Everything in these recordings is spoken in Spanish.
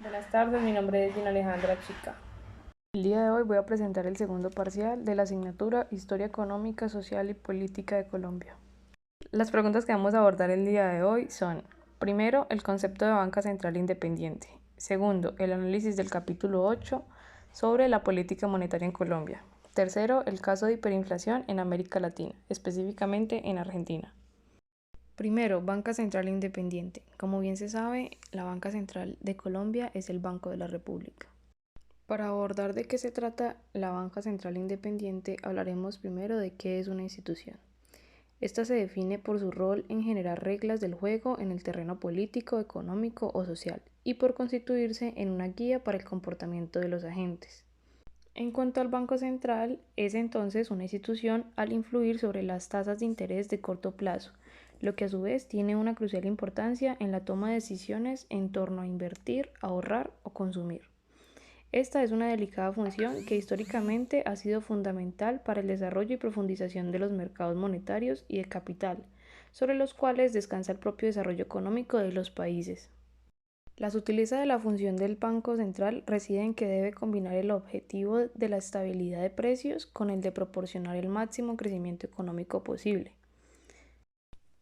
Buenas tardes, mi nombre es Gina Alejandra Chica. El día de hoy voy a presentar el segundo parcial de la asignatura Historia Económica, Social y Política de Colombia. Las preguntas que vamos a abordar el día de hoy son: primero, el concepto de banca central independiente; segundo, el análisis del capítulo 8 sobre la política monetaria en Colombia; tercero, el caso de hiperinflación en América Latina, específicamente en Argentina. Primero, Banca Central Independiente. Como bien se sabe, la Banca Central de Colombia es el Banco de la República. Para abordar de qué se trata la Banca Central Independiente, hablaremos primero de qué es una institución. Esta se define por su rol en generar reglas del juego en el terreno político, económico o social, y por constituirse en una guía para el comportamiento de los agentes. En cuanto al Banco Central, es entonces una institución al influir sobre las tasas de interés de corto plazo, lo que a su vez tiene una crucial importancia en la toma de decisiones en torno a invertir, ahorrar o consumir. Esta es una delicada función que históricamente ha sido fundamental para el desarrollo y profundización de los mercados monetarios y de capital, sobre los cuales descansa el propio desarrollo económico de los países. La sutileza de la función del Banco Central reside en que debe combinar el objetivo de la estabilidad de precios con el de proporcionar el máximo crecimiento económico posible.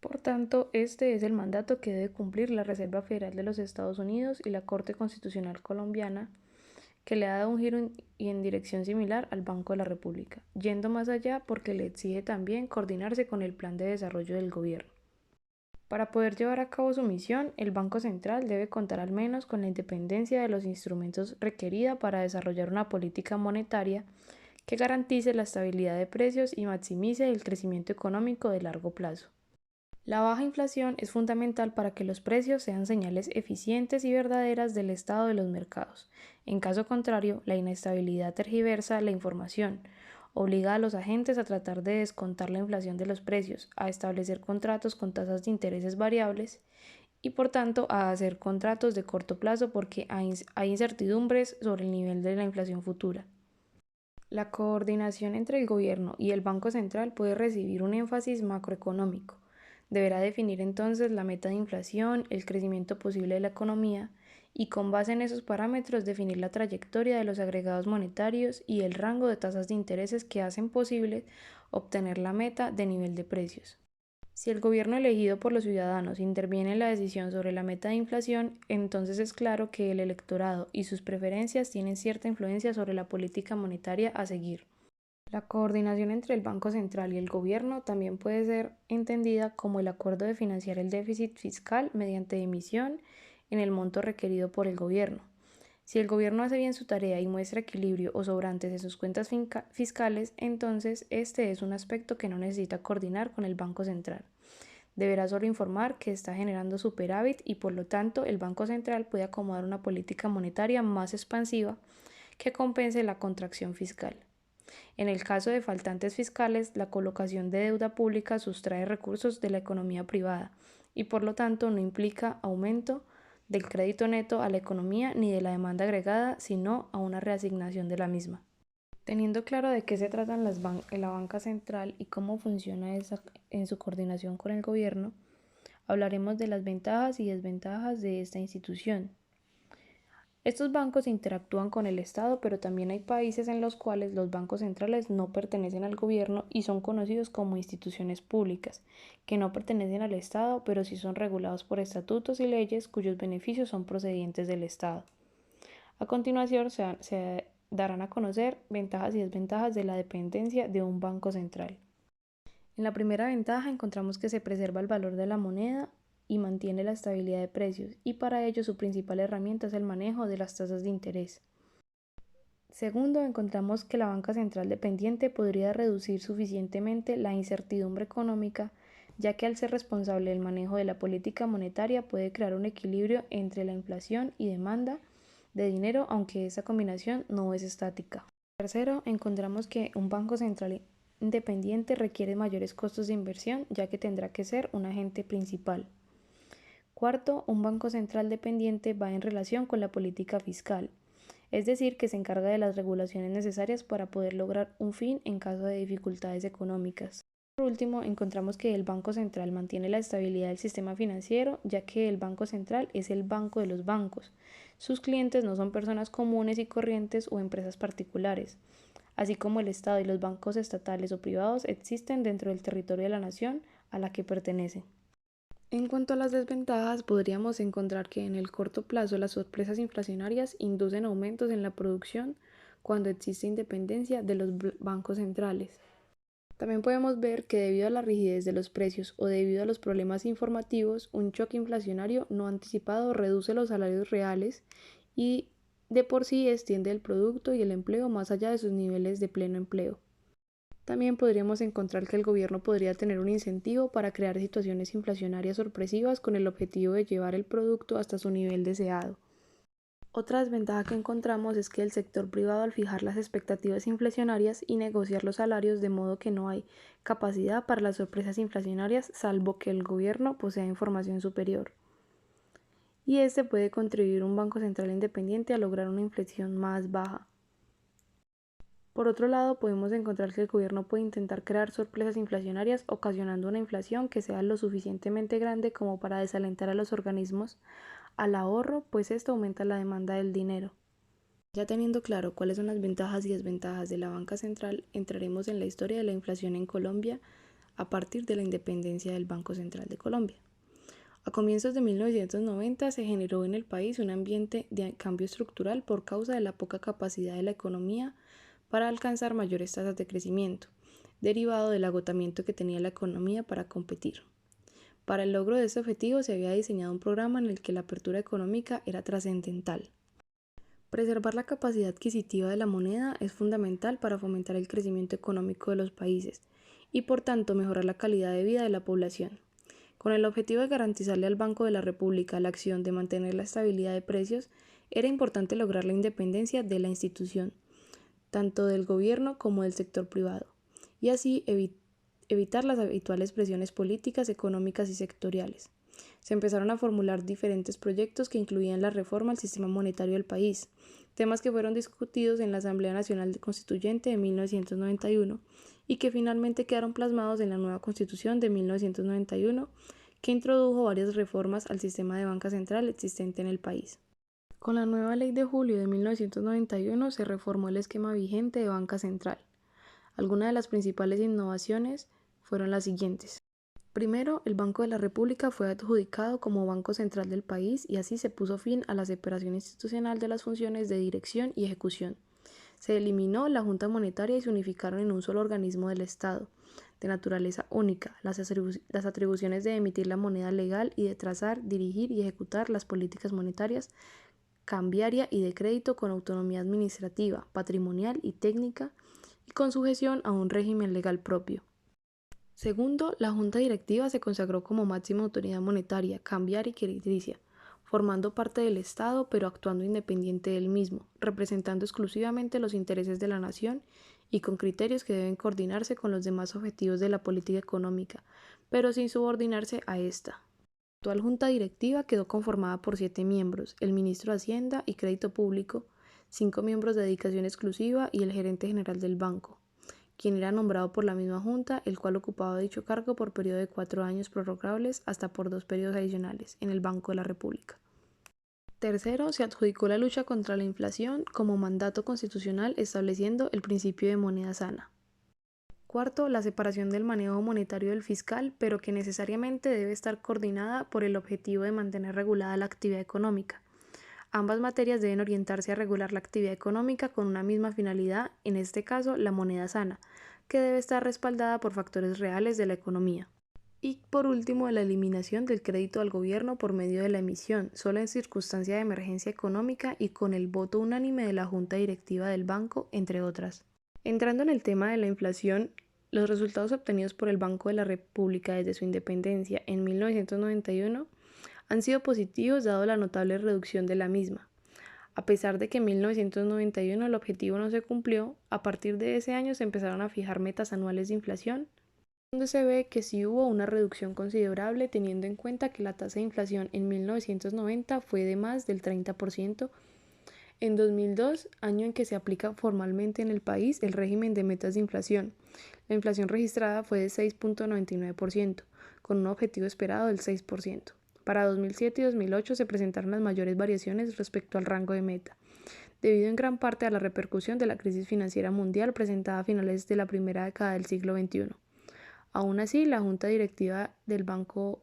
Por tanto, este es el mandato que debe cumplir la Reserva Federal de los Estados Unidos y la Corte Constitucional Colombiana, que le ha dado un giro y en dirección similar al Banco de la República, yendo más allá porque le exige también coordinarse con el plan de desarrollo del gobierno. Para poder llevar a cabo su misión, el Banco Central debe contar al menos con la independencia de los instrumentos requerida para desarrollar una política monetaria que garantice la estabilidad de precios y maximice el crecimiento económico de largo plazo. La baja inflación es fundamental para que los precios sean señales eficientes y verdaderas del estado de los mercados. En caso contrario, la inestabilidad tergiversa la información, obliga a los agentes a tratar de descontar la inflación de los precios, a establecer contratos con tasas de intereses variables y por tanto a hacer contratos de corto plazo porque hay incertidumbres sobre el nivel de la inflación futura. La coordinación entre el gobierno y el Banco Central puede recibir un énfasis macroeconómico. Deberá definir entonces la meta de inflación, el crecimiento posible de la economía y con base en esos parámetros definir la trayectoria de los agregados monetarios y el rango de tasas de intereses que hacen posible obtener la meta de nivel de precios. Si el gobierno elegido por los ciudadanos interviene en la decisión sobre la meta de inflación, entonces es claro que el electorado y sus preferencias tienen cierta influencia sobre la política monetaria a seguir. La coordinación entre el Banco Central y el gobierno también puede ser entendida como el acuerdo de financiar el déficit fiscal mediante emisión en el monto requerido por el gobierno. Si el gobierno hace bien su tarea y muestra equilibrio o sobrantes en sus cuentas fiscales, entonces este es un aspecto que no necesita coordinar con el Banco Central. Deberá solo informar que está generando superávit y por lo tanto el Banco Central puede acomodar una política monetaria más expansiva que compense la contracción fiscal. En el caso de faltantes fiscales, la colocación de deuda pública sustrae recursos de la economía privada y por lo tanto no implica aumento del crédito neto a la economía ni de la demanda agregada, sino a una reasignación de la misma. Teniendo claro de qué se tratan la banca central y cómo funciona esa en su coordinación con el gobierno, hablaremos de las ventajas y desventajas de esta institución. Estos bancos interactúan con el Estado, pero también hay países en los cuales los bancos centrales no pertenecen al gobierno y son conocidos como instituciones públicas, que no pertenecen al Estado, pero sí son regulados por estatutos y leyes cuyos beneficios son procedentes del Estado. A continuación se darán a conocer ventajas y desventajas de la dependencia de un banco central. En la primera ventaja encontramos que se preserva el valor de la moneda y mantiene la estabilidad de precios, y para ello su principal herramienta es el manejo de las tasas de interés. Segundo, encontramos que la banca central dependiente podría reducir suficientemente la incertidumbre económica, ya que al ser responsable del manejo de la política monetaria puede crear un equilibrio entre la inflación y demanda de dinero, aunque esa combinación no es estática. Tercero, encontramos que un banco central independiente requiere mayores costos de inversión, ya que tendrá que ser un agente principal. Cuarto, un banco central dependiente va en relación con la política fiscal, es decir, que se encarga de las regulaciones necesarias para poder lograr un fin en caso de dificultades económicas. Por último, encontramos que el Banco Central mantiene la estabilidad del sistema financiero, ya que el Banco Central es el banco de los bancos. Sus clientes no son personas comunes y corrientes o empresas particulares. Así como el Estado y los bancos estatales o privados existen dentro del territorio de la nación a la que pertenecen. En cuanto a las desventajas, podríamos encontrar que en el corto plazo las sorpresas inflacionarias inducen aumentos en la producción cuando existe independencia de los bancos centrales. También podemos ver que debido a la rigidez de los precios o debido a los problemas informativos, un choque inflacionario no anticipado reduce los salarios reales y de por sí extiende el producto y el empleo más allá de sus niveles de pleno empleo. También podríamos encontrar que el gobierno podría tener un incentivo para crear situaciones inflacionarias sorpresivas con el objetivo de llevar el producto hasta su nivel deseado. Otra desventaja que encontramos es que el sector privado, al fijar las expectativas inflacionarias y negociar los salarios, de modo que no hay capacidad para las sorpresas inflacionarias salvo que el gobierno posea información superior. Y este puede contribuir un banco central independiente a lograr una inflación más baja. Por otro lado, podemos encontrar que el gobierno puede intentar crear sorpresas inflacionarias ocasionando una inflación que sea lo suficientemente grande como para desalentar a los organismos al ahorro, pues esto aumenta la demanda del dinero. Ya teniendo claro cuáles son las ventajas y desventajas de la banca central, entraremos en la historia de la inflación en Colombia a partir de la independencia del Banco Central de Colombia. A comienzos de 1990 se generó en el país un ambiente de cambio estructural por causa de la poca capacidad de la economía para alcanzar mayores tasas de crecimiento, derivado del agotamiento que tenía la economía para competir. Para el logro de este objetivo se había diseñado un programa en el que la apertura económica era trascendental. Preservar la capacidad adquisitiva de la moneda es fundamental para fomentar el crecimiento económico de los países y por tanto mejorar la calidad de vida de la población. Con el objetivo de garantizarle al Banco de la República la acción de mantener la estabilidad de precios, era importante lograr la independencia de la institución, tanto del gobierno como del sector privado, y así evitar las habituales presiones políticas, económicas y sectoriales. Se empezaron a formular diferentes proyectos que incluían la reforma al sistema monetario del país, temas que fueron discutidos en la Asamblea Nacional Constituyente de 1991 y que finalmente quedaron plasmados en la nueva Constitución de 1991, que introdujo varias reformas al sistema de banca central existente en el país. Con la nueva ley de julio de 1991 se reformó el esquema vigente de banca central. Algunas de las principales innovaciones fueron las siguientes. Primero, el Banco de la República fue adjudicado como Banco Central del país y así se puso fin a la separación institucional de las funciones de dirección y ejecución. Se eliminó la Junta Monetaria y se unificaron en un solo organismo del Estado, de naturaleza única, las atribuciones de emitir la moneda legal y de trazar, dirigir y ejecutar las políticas monetarias, cambiaria y de crédito con autonomía administrativa, patrimonial y técnica y con sujeción a un régimen legal propio. Segundo, la Junta Directiva se consagró como máxima autoridad monetaria, cambiaria y crediticia, formando parte del Estado pero actuando independiente del mismo, representando exclusivamente los intereses de la nación y con criterios que deben coordinarse con los demás objetivos de la política económica, pero sin subordinarse a esta. La actual Junta Directiva quedó conformada por 7 miembros, el ministro de Hacienda y Crédito Público, 5 miembros de dedicación exclusiva y el gerente general del banco, quien era nombrado por la misma Junta, el cual ocupaba dicho cargo por periodo de 4 años prorrogables hasta por 2 periodos adicionales en el Banco de la República. Tercero, se adjudicó la lucha contra la inflación como mandato constitucional estableciendo el principio de moneda sana. Cuarto, la separación del manejo monetario del fiscal, pero que necesariamente debe estar coordinada por el objetivo de mantener regulada la actividad económica. Ambas materias deben orientarse a regular la actividad económica con una misma finalidad, en este caso la moneda sana, que debe estar respaldada por factores reales de la economía. Y por último, la eliminación del crédito al gobierno por medio de la emisión, solo en circunstancia de emergencia económica y con el voto unánime de la Junta Directiva del banco, entre otras. Entrando en el tema de la inflación, los resultados obtenidos por el Banco de la República desde su independencia en 1991 han sido positivos dado la notable reducción de la misma. A pesar de que en 1991 el objetivo no se cumplió, a partir de ese año se empezaron a fijar metas anuales de inflación, donde se ve que sí hubo una reducción considerable teniendo en cuenta que la tasa de inflación en 1990 fue de más del 30%. En 2002, año en que se aplica formalmente en el país el régimen de metas de inflación, la inflación registrada fue de 6.99%, con un objetivo esperado del 6%. Para 2007 y 2008 se presentaron las mayores variaciones respecto al rango de meta, debido en gran parte a la repercusión de la crisis financiera mundial presentada a finales de la primera década del siglo XXI. Aún así, la Junta Directiva del Banco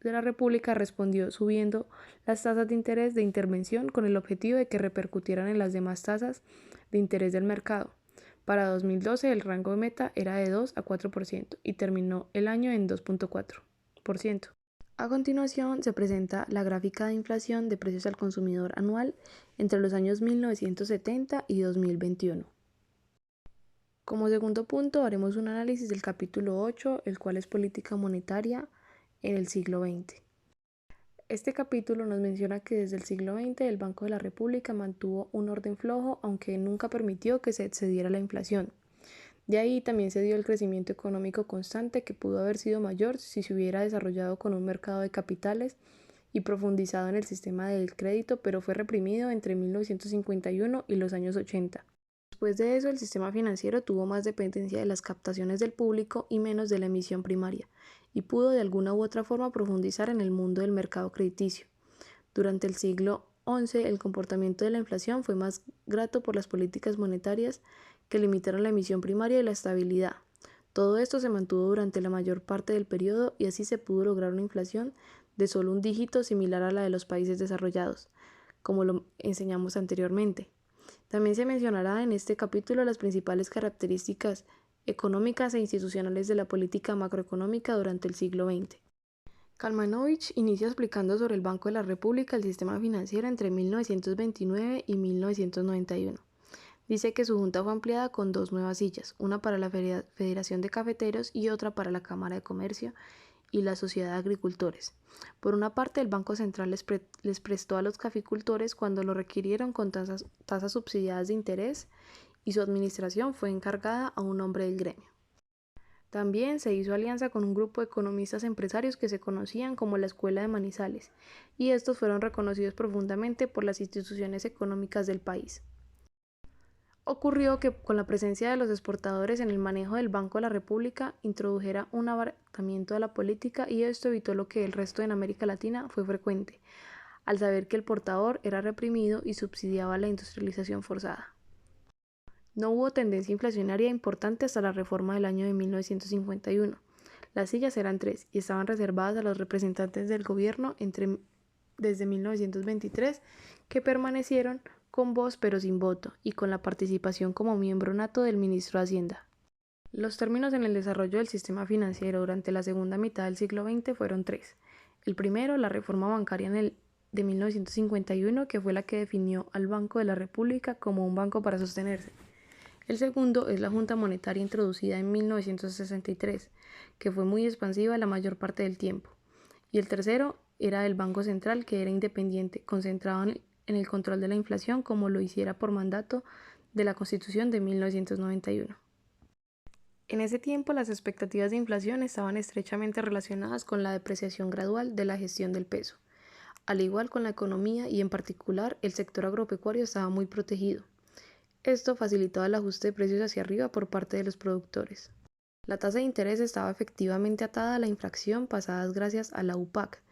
de la República respondió subiendo las tasas de interés de intervención con el objetivo de que repercutieran en las demás tasas de interés del mercado. Para 2012 el rango de meta era de 2 a 4% y terminó el año en 2.4%. A continuación se presenta la gráfica de inflación de precios al consumidor anual entre los años 1970 y 2021. Como segundo punto haremos un análisis del capítulo 8, el cual es política monetaria en el siglo XX. Este capítulo nos menciona que desde el siglo XX el Banco de la República mantuvo un orden flojo, aunque nunca permitió que se excediera la inflación. De ahí también se dio el crecimiento económico constante, que pudo haber sido mayor si se hubiera desarrollado con un mercado de capitales y profundizado en el sistema del crédito, pero fue reprimido entre 1951 y los años 80. Después de eso, el sistema financiero tuvo más dependencia de las captaciones del público y menos de la emisión primaria, y pudo de alguna u otra forma profundizar en el mundo del mercado crediticio. Durante el siglo XI, el comportamiento de la inflación fue más grato por las políticas monetarias que limitaron la emisión primaria y la estabilidad. Todo esto se mantuvo durante la mayor parte del periodo y así se pudo lograr una inflación de solo un dígito similar a la de los países desarrollados, como lo enseñamos anteriormente. También se mencionará en este capítulo las principales características económicas e institucionales de la política macroeconómica durante el siglo XX. Kalmanovich inicia explicando sobre el Banco de la República, el sistema financiero entre 1929 y 1991. Dice que su junta fue ampliada con 2 nuevas sillas, una para la Federación de Cafeteros y otra para la Cámara de Comercio y la Sociedad de Agricultores. Por una parte, el Banco Central les prestó a los caficultores cuando lo requirieron con tasas subsidiadas de interés, y su administración fue encargada a un hombre del gremio. También se hizo alianza con un grupo de economistas empresarios que se conocían como la Escuela de Manizales, y estos fueron reconocidos profundamente por las instituciones económicas del país. Ocurrió que con la presencia de los exportadores en el manejo del Banco de la República introdujera un abaratamiento de la política, y esto evitó lo que el resto en América Latina fue frecuente, al saber que el portador era reprimido y subsidiaba la industrialización forzada. No hubo tendencia inflacionaria importante hasta la reforma del año de 1951. Las sillas eran 3 y estaban reservadas a los representantes del gobierno desde 1923, que permanecieron con voz pero sin voto, y con la participación como miembro nato del ministro de Hacienda. Los términos en el desarrollo del sistema financiero durante la segunda mitad del siglo XX fueron 3. El primero, la reforma bancaria de 1951, que fue la que definió al Banco de la República como un banco para sostenerse. El segundo es la Junta Monetaria introducida en 1963, que fue muy expansiva la mayor parte del tiempo. Y el tercero era el Banco Central, que era independiente, concentrado en el control de la inflación, como lo hiciera por mandato de la Constitución de 1991. En ese tiempo, las expectativas de inflación estaban estrechamente relacionadas con la depreciación gradual de la gestión del peso. Al igual con la economía y en particular el sector agropecuario estaba muy protegido. Esto facilitaba el ajuste de precios hacia arriba por parte de los productores. La tasa de interés estaba efectivamente atada a la inflación pasadas gracias a la UPAC,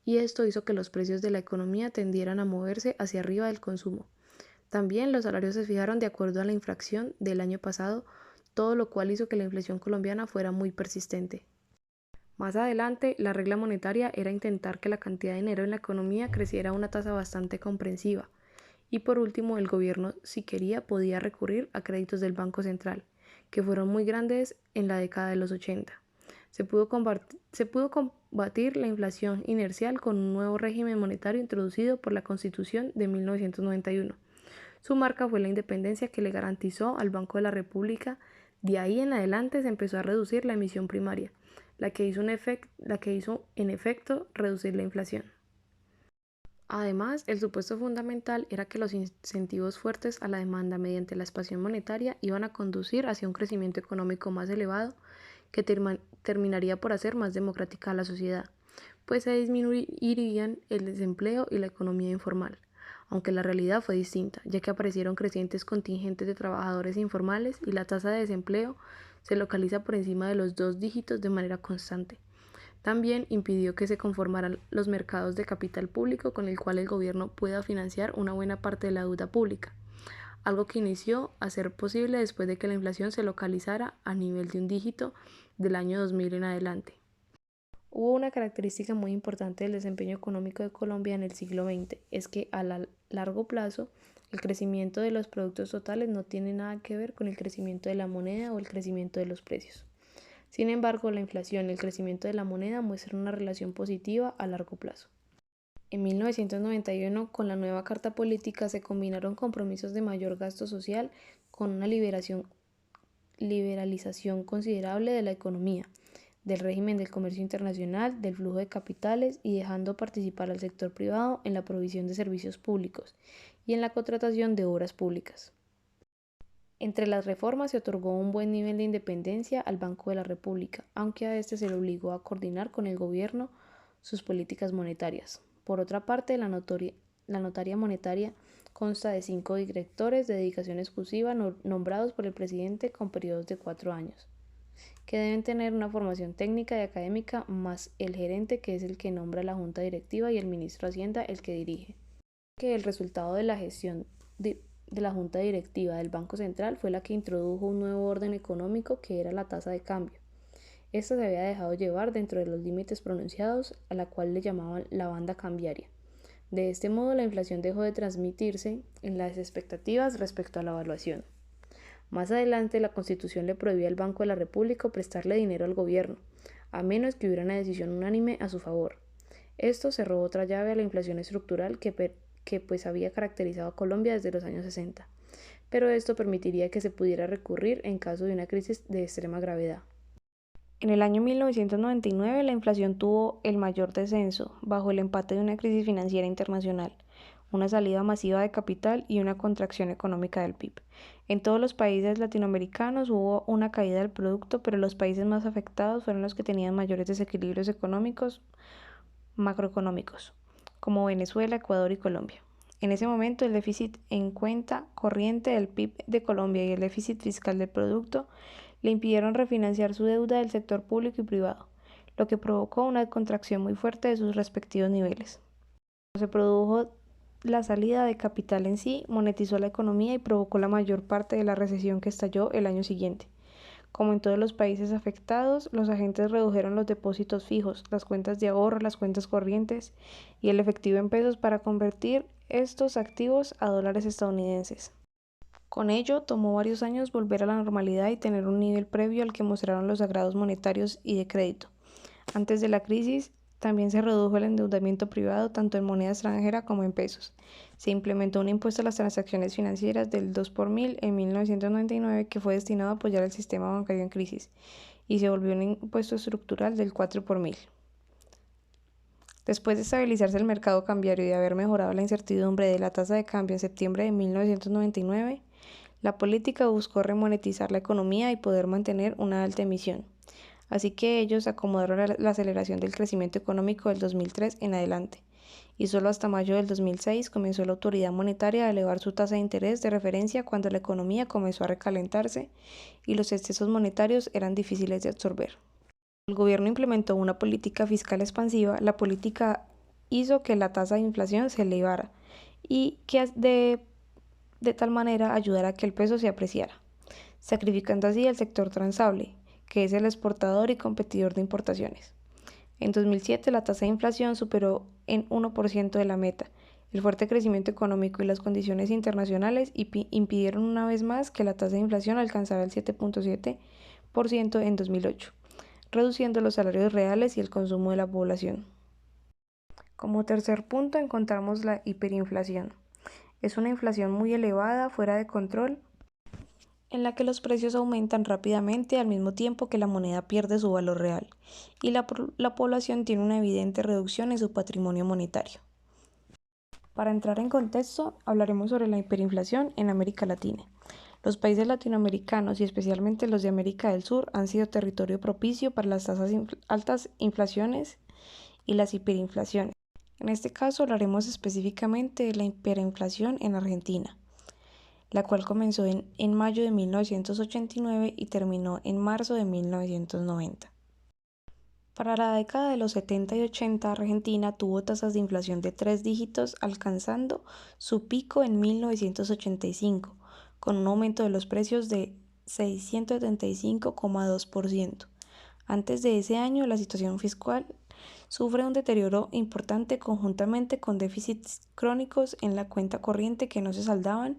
y esto hizo que los precios de la economía tendieran a moverse hacia arriba del consumo. También los salarios se fijaron de acuerdo a la inflación del año pasado, todo lo cual hizo que la inflación colombiana fuera muy persistente. Más adelante, la regla monetaria era intentar que la cantidad de dinero en la economía creciera a una tasa bastante comprensiva. Y por último, el gobierno, si quería, podía recurrir a créditos del Banco Central, que fueron muy grandes en la década de los 80. Se pudo combatir la inflación inercial con un nuevo régimen monetario introducido por la Constitución de 1991. Su marca fue la independencia que le garantizó al Banco de la República. De ahí en adelante se empezó a reducir la emisión primaria, la que hizo en efecto reducir la inflación. Además, el supuesto fundamental era que los incentivos fuertes a la demanda mediante la expansión monetaria iban a conducir hacia un crecimiento económico más elevado, que terminaría por hacer más democrática a la sociedad, pues se disminuirían el desempleo y la economía informal, aunque la realidad fue distinta, ya que aparecieron crecientes contingentes de trabajadores informales y la tasa de desempleo se localiza por encima de los 2 dígitos de manera constante. También impidió que se conformaran los mercados de capital público con el cual el gobierno pueda financiar una buena parte de la deuda pública, algo que inició a ser posible después de que la inflación se localizara a nivel de un dígito del año 2000 en adelante. Hubo una característica muy importante del desempeño económico de Colombia en el siglo XX, es que a largo plazo el crecimiento de los productos totales no tiene nada que ver con el crecimiento de la moneda o el crecimiento de los precios. Sin embargo, la inflación y el crecimiento de la moneda muestran una relación positiva a largo plazo. En 1991, con la nueva Carta Política, se combinaron compromisos de mayor gasto social con una liberalización considerable de la economía, del régimen del comercio internacional, del flujo de capitales y dejando participar al sector privado en la provisión de servicios públicos y en la contratación de obras públicas. Entre las reformas se otorgó un buen nivel de independencia al Banco de la República, aunque a este se le obligó a coordinar con el gobierno sus políticas monetarias. Por otra parte, la notaria monetaria consta de 5 directores de dedicación exclusiva nombrados por el presidente con periodos de 4 años, que deben tener una formación técnica y académica, más el gerente, que es el que nombra la junta directiva, y el ministro de Hacienda, el que dirige. Que el resultado de la gestión de la junta directiva del Banco Central fue la que introdujo un nuevo orden económico, que era la tasa de cambio. Esta se había dejado llevar dentro de los límites pronunciados, a la cual le llamaban la banda cambiaria. De este modo, la inflación dejó de transmitirse en las expectativas respecto a la evaluación. Más adelante, la Constitución le prohibía al Banco de la República prestarle dinero al gobierno, a menos que hubiera una decisión unánime a su favor. Esto cerró otra llave a la inflación estructural que había caracterizado a Colombia desde los años 60, pero esto permitiría que se pudiera recurrir en caso de una crisis de extrema gravedad. En el año 1999 la inflación tuvo el mayor descenso, bajo el empate de una crisis financiera internacional, una salida masiva de capital y una contracción económica del PIB. En todos los países latinoamericanos hubo una caída del producto, pero los países más afectados fueron los que tenían mayores desequilibrios macroeconómicos, como Venezuela, Ecuador y Colombia. En ese momento, el déficit en cuenta corriente del PIB de Colombia y el déficit fiscal del producto le impidieron refinanciar su deuda del sector público y privado, lo que provocó una contracción muy fuerte de sus respectivos niveles. Cuando se produjo la salida de capital en sí, monetizó la economía y provocó la mayor parte de la recesión que estalló el año siguiente. Como en todos los países afectados, los agentes redujeron los depósitos fijos, las cuentas de ahorro, las cuentas corrientes y el efectivo en pesos para convertir estos activos a dólares estadounidenses. Con ello, tomó varios años volver a la normalidad y tener un nivel previo al que mostraron los agrados monetarios y de crédito. Antes de la crisis, también se redujo el endeudamiento privado tanto en moneda extranjera como en pesos. Se implementó un impuesto a las transacciones financieras del 2 por mil en 1999 que fue destinado a apoyar el sistema bancario en crisis, y se volvió un impuesto estructural del 4 por mil. Después de estabilizarse el mercado cambiario y de haber mejorado la incertidumbre de la tasa de cambio en septiembre de 1999, la política buscó remonetizar la economía y poder mantener una alta emisión. Así que ellos acomodaron la aceleración del crecimiento económico del 2003 en adelante, y solo hasta mayo del 2006 comenzó la autoridad monetaria a elevar su tasa de interés de referencia cuando la economía comenzó a recalentarse y los excesos monetarios eran difíciles de absorber. El gobierno implementó una política fiscal expansiva. La política hizo que la tasa de inflación se elevara y que de tal manera ayudara a que el peso se apreciara, sacrificando así el sector transable, que es el exportador y competidor de importaciones. En 2007 la tasa de inflación superó en 1% de la meta. El fuerte crecimiento económico y las condiciones internacionales impidieron una vez más que la tasa de inflación alcanzara el 7.7% en 2008, reduciendo los salarios reales y el consumo de la población. Como tercer punto encontramos la hiperinflación. Es una inflación muy elevada, fuera de control, en la que los precios aumentan rápidamente al mismo tiempo que la moneda pierde su valor real y la población tiene una evidente reducción en su patrimonio monetario. Para entrar en contexto, hablaremos sobre la hiperinflación en América Latina. Los países latinoamericanos y especialmente los de América del Sur han sido territorio propicio para las altas inflaciones y las hiperinflaciones. En este caso hablaremos específicamente de la hiperinflación en Argentina, la cual comenzó en mayo de 1989 y terminó en marzo de 1990. Para la década de los 70 y 80, Argentina tuvo tasas de inflación de 3 dígitos, alcanzando su pico en 1985, con un aumento de los precios de 675,2%. Antes de ese año, la situación fiscal sufre un deterioro importante conjuntamente con déficits crónicos en la cuenta corriente que no se saldaban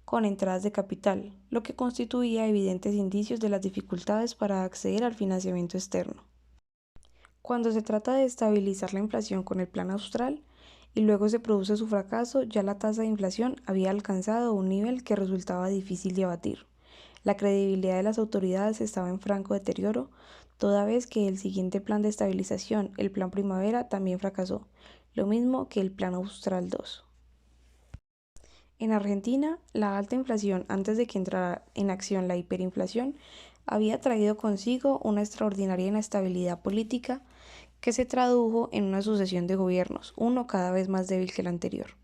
con entradas de capital, lo que constituía evidentes indicios de las dificultades para acceder al financiamiento externo. Cuando se trata de estabilizar la inflación con el Plan Austral y luego se produce su fracaso, ya la tasa de inflación había alcanzado un nivel que resultaba difícil de abatir. La credibilidad de las autoridades estaba en franco deterioro, toda vez que el siguiente plan de estabilización, el Plan Primavera, también fracasó, lo mismo que el Plan Austral II. En Argentina, la alta inflación antes de que entrara en acción la hiperinflación había traído consigo una extraordinaria inestabilidad política que se tradujo en una sucesión de gobiernos, uno cada vez más débil que el anterior.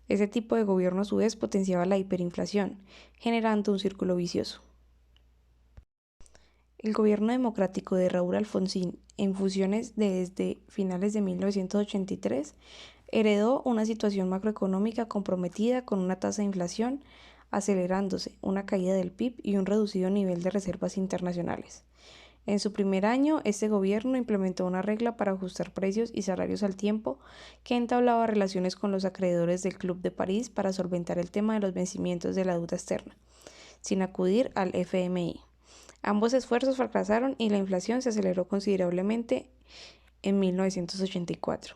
Ese tipo de gobierno a su vez potenciaba la hiperinflación, generando un círculo vicioso. El gobierno democrático de Raúl Alfonsín, en funciones desde finales de 1983, heredó una situación macroeconómica comprometida con una tasa de inflación acelerándose, una caída del PIB y un reducido nivel de reservas internacionales. En su primer año, este gobierno implementó una regla para ajustar precios y salarios al tiempo que entablaba relaciones con los acreedores del Club de París para solventar el tema de los vencimientos de la deuda externa, sin acudir al FMI. Ambos esfuerzos fracasaron y la inflación se aceleró considerablemente en 1984.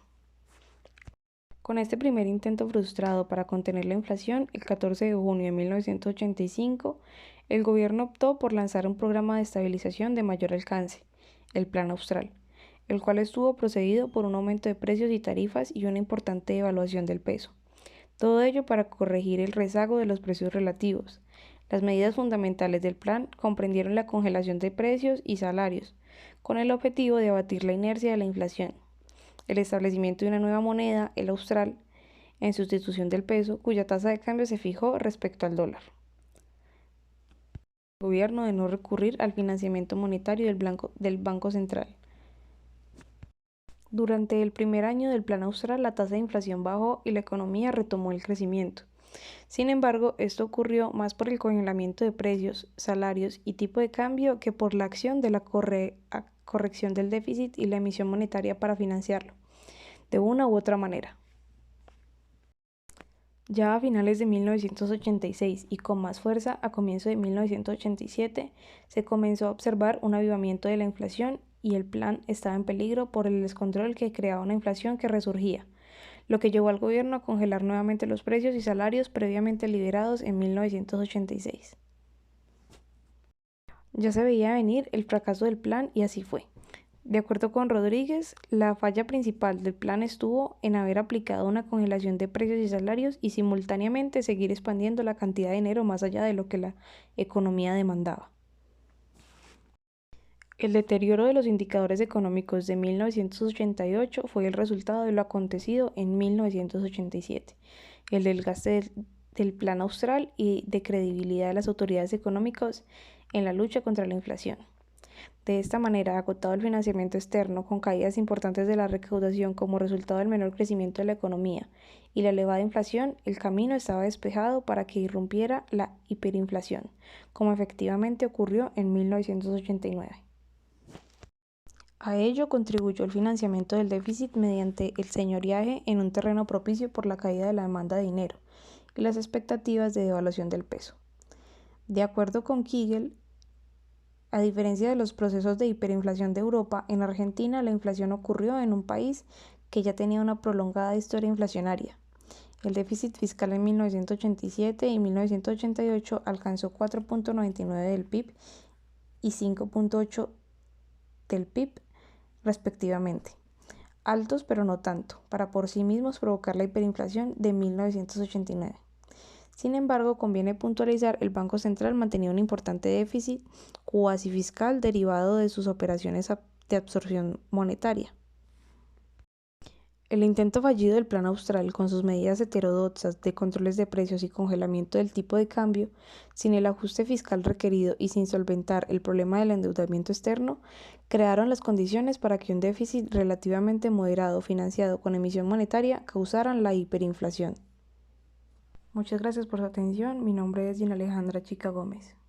Con este primer intento frustrado para contener la inflación, el 14 de junio de 1985, el gobierno optó por lanzar un programa de estabilización de mayor alcance, el Plan Austral, el cual estuvo precedido por un aumento de precios y tarifas y una importante devaluación del peso. Todo ello para corregir el rezago de los precios relativos. Las medidas fundamentales del plan comprendieron la congelación de precios y salarios, con el objetivo de abatir la inercia de la inflación, el establecimiento de una nueva moneda, el austral, en sustitución del peso, cuya tasa de cambio se fijó respecto al dólar. El gobierno de no recurrir al financiamiento monetario del Banco Central. Durante el primer año del Plan Austral, la tasa de inflación bajó y la economía retomó el crecimiento. Sin embargo, esto ocurrió más por el congelamiento de precios, salarios y tipo de cambio que por la acción de la corrección del déficit y la emisión monetaria para financiarlo, de una u otra manera. Ya a finales de 1986 y con más fuerza a comienzos de 1987, se comenzó a observar un avivamiento de la inflación y el plan estaba en peligro por el descontrol que creaba una inflación que resurgía, lo que llevó al gobierno a congelar nuevamente los precios y salarios previamente liberados en 1986. Ya se veía venir el fracaso del plan y así fue. De acuerdo con Rodríguez, la falla principal del plan estuvo en haber aplicado una congelación de precios y salarios y simultáneamente seguir expandiendo la cantidad de dinero más allá de lo que la economía demandaba. El deterioro de los indicadores económicos de 1988 fue el resultado de lo acontecido en 1987, el desgaste del Plan Austral y de credibilidad de las autoridades económicas en la lucha contra la inflación. De esta manera, agotado el financiamiento externo, con caídas importantes de la recaudación como resultado del menor crecimiento de la economía y la elevada inflación, el camino estaba despejado para que irrumpiera la hiperinflación, como efectivamente ocurrió en 1989. A ello contribuyó el financiamiento del déficit mediante el señoreaje en un terreno propicio por la caída de la demanda de dinero y las expectativas de devaluación del peso. De acuerdo con Kegel, a diferencia de los procesos de hiperinflación de Europa, en Argentina la inflación ocurrió en un país que ya tenía una prolongada historia inflacionaria. El déficit fiscal en 1987 y 1988 alcanzó 4.99 del PIB y 5.8 del PIB respectivamente, altos pero no tanto, para por sí mismos provocar la hiperinflación de 1989. Sin embargo, conviene puntualizar, el Banco Central mantenía un importante déficit cuasi fiscal derivado de sus operaciones de absorción monetaria. El intento fallido del Plan Austral, con sus medidas heterodoxas de controles de precios y congelamiento del tipo de cambio, sin el ajuste fiscal requerido y sin solventar el problema del endeudamiento externo, crearon las condiciones para que un déficit relativamente moderado financiado con emisión monetaria causaran la hiperinflación. Muchas gracias por su atención. Mi nombre es Gina Alejandra Chica Gómez.